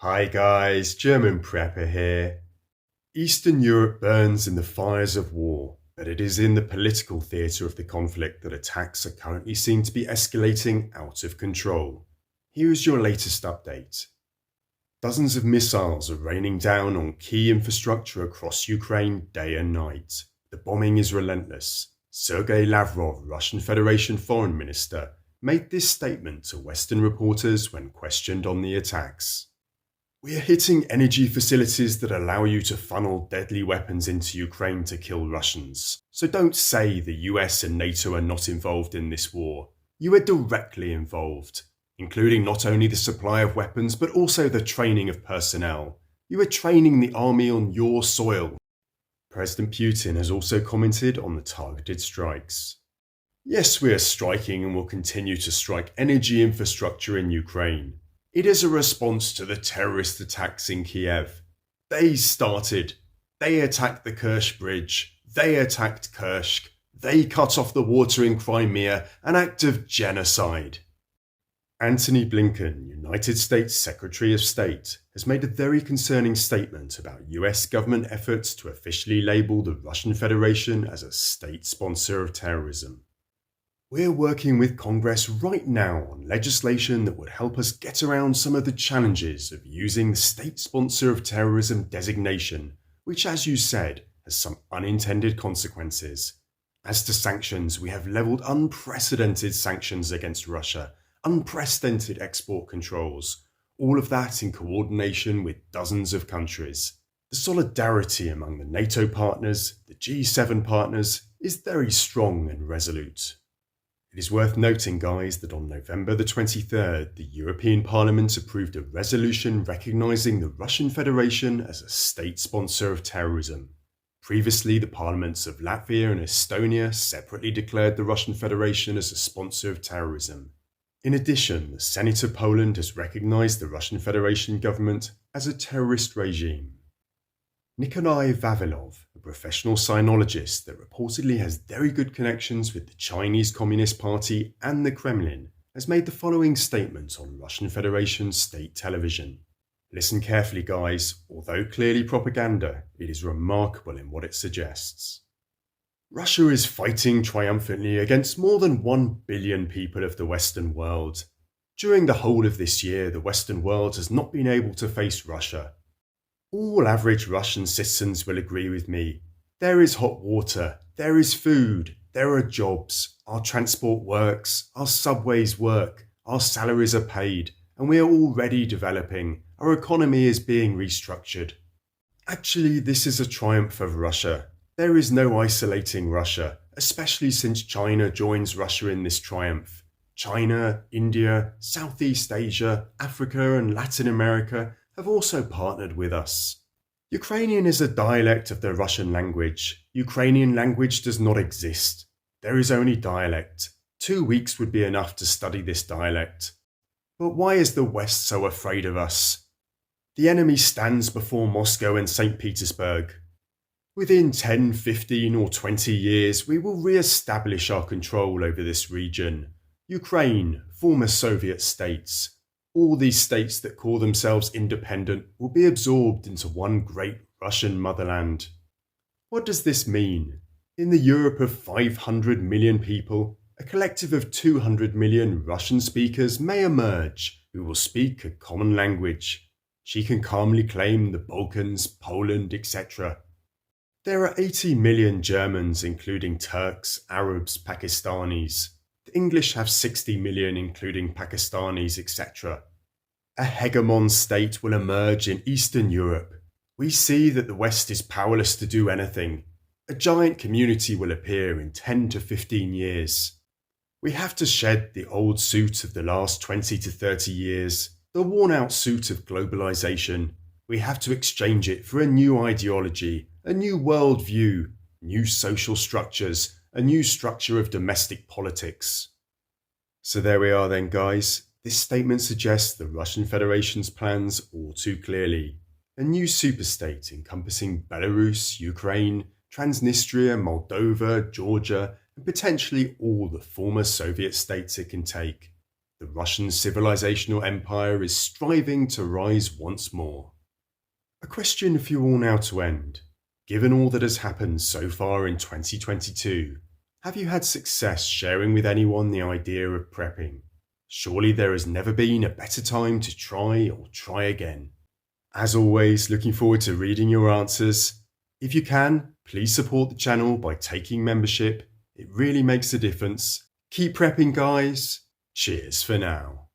Hi guys, German Prepper here. Eastern Europe burns in the fires of war, but it is in the political theatre of the conflict that attacks are currently seen to be escalating out of control. Here is your latest update. Dozens of missiles are raining down on key infrastructure across Ukraine day and night. The bombing is relentless. Sergei Lavrov, Russian Federation Foreign Minister, made this statement to Western reporters when questioned on the attacks. We are hitting energy facilities that allow you to funnel deadly weapons into Ukraine to kill Russians. So don't say the US and NATO are not involved in this war. You are directly involved, including not only the supply of weapons but also the training of personnel. You are training the army on your soil. President Putin has also commented on the targeted strikes. Yes, we are striking and will continue to strike energy infrastructure in Ukraine. It is a response to the terrorist attacks in Kiev. They started. They attacked the Kerch Bridge. They attacked Kursk. They cut off the water in Crimea, an act of genocide. Antony Blinken, United States Secretary of State, has made a very concerning statement about US government efforts to officially label the Russian Federation as a state sponsor of terrorism. We're working with Congress right now on legislation that would help us get around some of the challenges of using the state sponsor of terrorism designation, which, as you said, has some unintended consequences. As to sanctions, we have levelled unprecedented sanctions against Russia, unprecedented export controls, all of that in coordination with dozens of countries. The solidarity among the NATO partners, the G7 partners, is very strong and resolute. It is worth noting, guys, that on November the 23rd, the European Parliament approved a resolution recognising the Russian Federation as a state sponsor of terrorism. Previously, the parliaments of Latvia and Estonia separately declared the Russian Federation as a sponsor of terrorism. In addition, the Senate of Poland has recognised the Russian Federation government as a terrorist regime. Nikolai Vavilov, a professional sinologist that reportedly has very good connections with the Chinese Communist Party and the Kremlin, has made the following statement on Russian Federation state television. Listen carefully, guys. Although clearly propaganda, it is remarkable in what it suggests. Russia is fighting triumphantly against more than 1 billion people of the Western world. During the whole of this year, the Western world has not been able to face Russia. All average Russian citizens will agree with me. There is hot water, there is food, there are jobs, our transport works, our subways work, our salaries are paid, and we are already developing. Our economy is being restructured. Actually, this is a triumph of Russia. There is no isolating Russia, especially since China joins Russia in this triumph. China, India, Southeast Asia, Africa, and Latin America have also partnered with us. Ukrainian is a dialect of the Russian language. Ukrainian language does not exist. There is only dialect. 2 weeks would be enough to study this dialect. But why is the West so afraid of us? The enemy stands before Moscow and St. Petersburg. Within 10, 15 or 20 years, we will re-establish our control over this region. Ukraine, former Soviet states, all these states that call themselves independent will be absorbed into one great Russian motherland. What does this mean? In the Europe of 500 million people, a collective of 200 million Russian speakers may emerge who will speak a common language. She can calmly claim the Balkans, Poland, etc. There are 80 million Germans, including Turks, Arabs, Pakistanis. The English have 60 million, including Pakistanis, etc. A hegemon state will emerge in Eastern Europe. We see that the West is powerless to do anything. A giant community will appear in 10 to 15 years. We have to shed the old suit of the last 20 to 30 years, the worn-out suit of globalization. We have to exchange it for a new ideology, a new worldview, new social structures, a new structure of domestic politics. So there we are then, guys. This statement suggests the Russian Federation's plans all too clearly. A new superstate encompassing Belarus, Ukraine, Transnistria, Moldova, Georgia, and potentially all the former Soviet states it can take. The Russian civilizational empire is striving to rise once more. A question for you all now to end. Given all that has happened so far in 2022, have you had success sharing with anyone the idea of prepping? Surely there has never been a better time to try or try again. As always, looking forward to reading your answers. If you can, please support the channel by taking membership. It really makes a difference. Keep prepping, guys. Cheers for now.